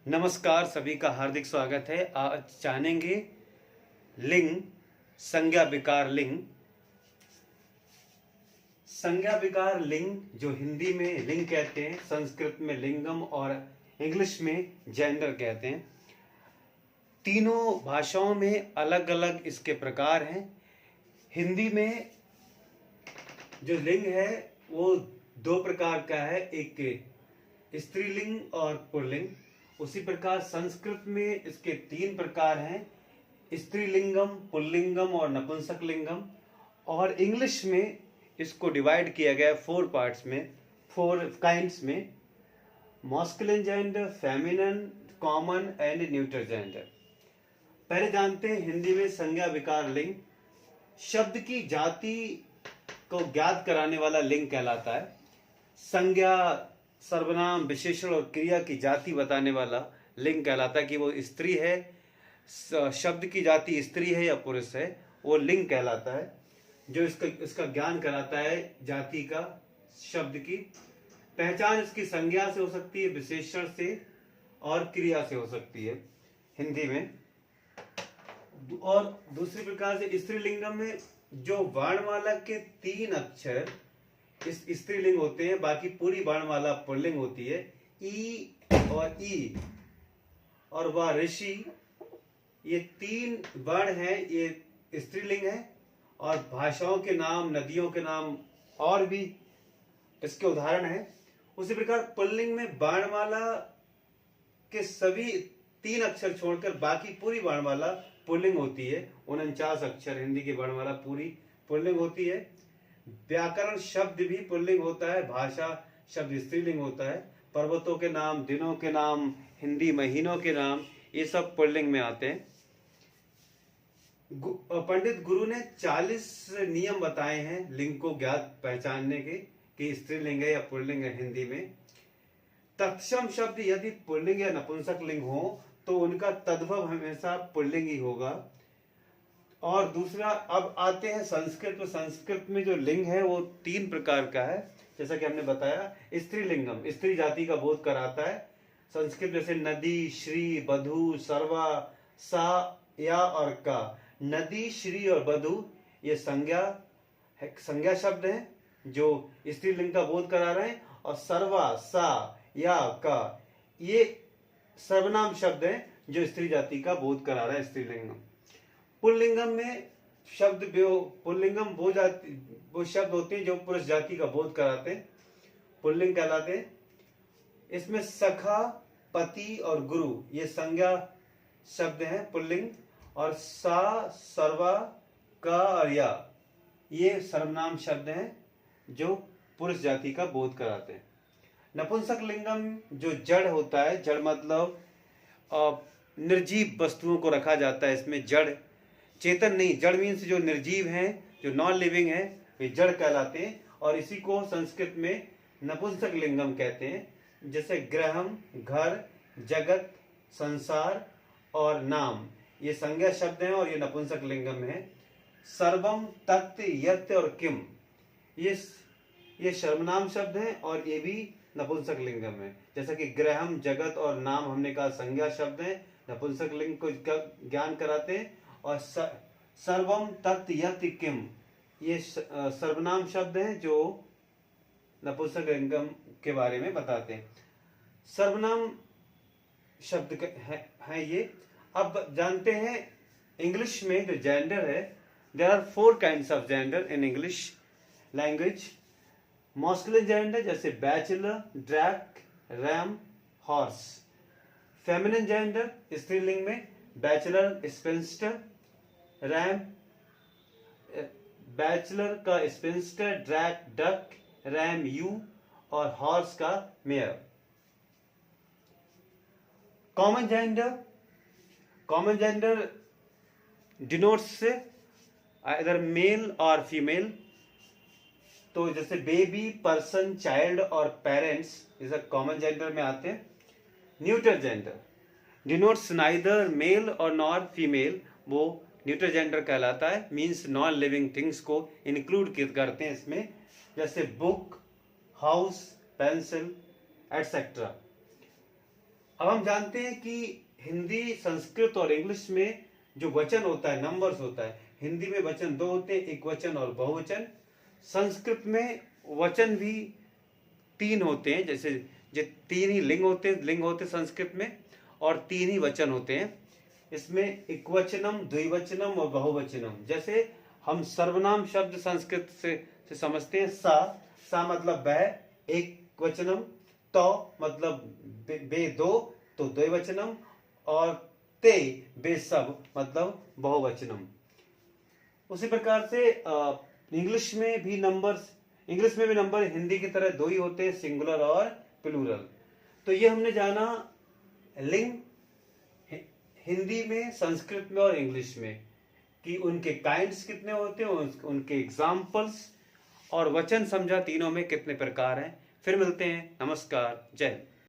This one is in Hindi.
नमस्कार, सभी का हार्दिक स्वागत है। आज जानेंगे लिंग, संज्ञा विकार लिंग। संज्ञा विकार लिंग जो हिंदी में लिंग कहते हैं, संस्कृत में लिंगम और इंग्लिश में जेंडर कहते हैं। तीनों भाषाओं में अलग अलग इसके प्रकार हैं। हिंदी में जो लिंग है वो दो प्रकार का है, एक स्त्रीलिंग और पुल्लिंग। उसी प्रकार संस्कृत में इसके तीन प्रकार हैं, स्त्रीलिंगम, पुल्लिंगम और नपुंसकलिंगम। और इंग्लिश में इसको डिवाइड किया गया है 4 पार्ट्स में, 4 काइंड्स में, masculine gender, feminine, common and neutral gender. पहले जानते हैं हिंदी में संज्ञा विकार लिंग। शब्द की जाति को ज्ञात कराने वाला लिंग कहलाता है। संज्ञा, सर्वनाम, विशेषण और क्रिया की जाति बताने वाला लिंग कहलाता है कि वो स्त्री है, शब्द की जाति स्त्री है या पुरुष है, वो लिंग कहलाता है। जो इसका ज्ञान कराता है जाति का, शब्द की पहचान इसकी संज्ञा से हो सकती है, विशेषण से और क्रिया से हो सकती है हिंदी में। और दूसरी प्रकार से स्त्रीलिंगम में जो वर्णमाला के 3 अक्षर इस स्त्रीलिंग होते हैं, बाकी पूरी वर्णमाला पुल्लिंग होती है। ई और ई और व, ऋषि, ये 3 वर्ण हैं, ये स्त्रीलिंग है। और भाषाओं के नाम, नदियों के नाम और भी इसके उदाहरण हैं। उसी प्रकार पुल्लिंग में वर्णमाला के सभी 3 अक्षर छोड़कर बाकी पूरी वर्णमाला पुल्लिंग होती है। 49 अक्षर हिंदी की वर्णमाला पूरी पुल्लिंग होती है। व्याकरण शब्द भी पुल्लिंग होता है, भाषा शब्द स्त्रीलिंग होता है। पर्वतों के नाम, दिनों के नाम, हिंदी महीनों के नाम, ये सब पुल्लिंग में आते हैं। पंडित गुरु ने 40 नियम बताए हैं लिंग को ज्ञात पहचानने के, कि स्त्रीलिंग है या पुल्लिंग है हिंदी में। तत्सम शब्द यदि पुल्लिंग या नपुंसक लिंग हो तो उनका तद्भव हमेशा पुल्लिंग ही होगा। और दूसरा, अब आते हैं संस्कृत में। संस्कृत में जो लिंग है वो 3 प्रकार का है, जैसा कि हमने बताया। स्त्रीलिंगम स्त्री जाति का बोध कराता है। संस्कृत जैसे नदी, श्री, बधू, सर्वा, सा, या और का। नदी, श्री और बधू ये संज्ञा शब्द हैं जो स्त्रीलिंग का बोध करा रहे हैं। और सर्वा, सा, या, का ये सर्वनाम शब्द हैं जो स्त्री जाति का बोध करा रहा है, स्त्रीलिंगम। पुल्लिंगम में पुल्लिंगम वो शब्द होते हैं जो पुरुष जाति का बोध कराते हैं, पुल्लिंग कहलाते हैं। इसमें सखा, पति और गुरु ये संज्ञा शब्द हैं, पुल्लिंग। और सा, सर्वा, का और या ये सर्वनाम शब्द हैं जो पुरुष जाति का बोध कराते हैं। नपुंसक लिंगम जो जड़ होता है, जड़ मतलब निर्जीव वस्तुओं को रखा जाता है इसमें। जड़ चेतन नहीं, जड़ मीन्स जो निर्जीव हैं, जो नॉन लिविंग है, वे जड़ कहलाते हैं। और इसी को संस्कृत में नपुंसक लिंगम कहते हैं। जैसे ग्रहम घर, जगत, संसार और नाम ये संज्ञा शब्द हैं और ये नपुंसक लिंगम है। सर्वम, तत्, यत् और किम ये सर्वनाम शब्द हैं और ये भी नपुंसक लिंगम है। जैसा कि ग्रहम, जगत और नाम हमने कहा संज्ञा शब्द हैं, नपुंसक लिंग को ज्ञान कराते हैं। और सर्वम, तत्, यत्, किम ये सर्वनाम शब्द हैं जो नपुंसक लिंगम के बारे में बताते हैं। सर्वनाम शब्द है ये। अब जानते हैं इंग्लिश में जो जेंडर है, there are 4 kinds of gender in English language. Masculine gender जैसे bachelor, drake, ram, horse. Feminine gender स्त्रीलिंग में बैचलर, स्पिंस्टर, रैम बैचलर का spinster, drake duck, ram ewe और हॉर्स का mare. Common gender denotes either male और फीमेल। तो जैसे बेबी, पर्सन, चाइल्ड और पेरेंट्स ये सब कॉमन जेंडर में आते हैं। Neutral gender denotes neither male और नॉर फीमेल, वो न्यूट्रल जेंडर कहलाता है। मीन्स नॉन लिविंग थिंग्स को इंक्लूड करते हैं इसमें, जैसे बुक, हाउस, पेंसिल एटसेट्रा। अब हम जानते हैं कि हिंदी, संस्कृत और इंग्लिश में जो वचन होता है, नंबर्स होता है, हिंदी में वचन दो होते हैं, एक वचन और बहुवचन। संस्कृत में वचन भी तीन होते हैं, जैसे जो तीन ही लिंग होते संस्कृत में, और तीन ही वचन होते हैं। इसमें एकवचनम, द्विवचनम और बहुवचनम। जैसे हम सर्वनाम शब्द संस्कृत से समझते हैं, सा मतलब वह, एक वचनम, तो मतलब बे दो, तो द्विवचनम, और ते बे सब मतलब बहुवचनम। उसी प्रकार से इंग्लिश में भी नंबर हिंदी की तरह दो ही होते हैं, सिंगुलर और प्लूरल। तो ये हमने जाना लिंग हिंदी में, संस्कृत में और इंग्लिश में, कि उनके काइंड्स कितने होते हैं, उनके एग्जाम्पल्स, और वचन समझा तीनों में कितने प्रकार हैं। फिर मिलते हैं। नमस्कार, जय हिंद।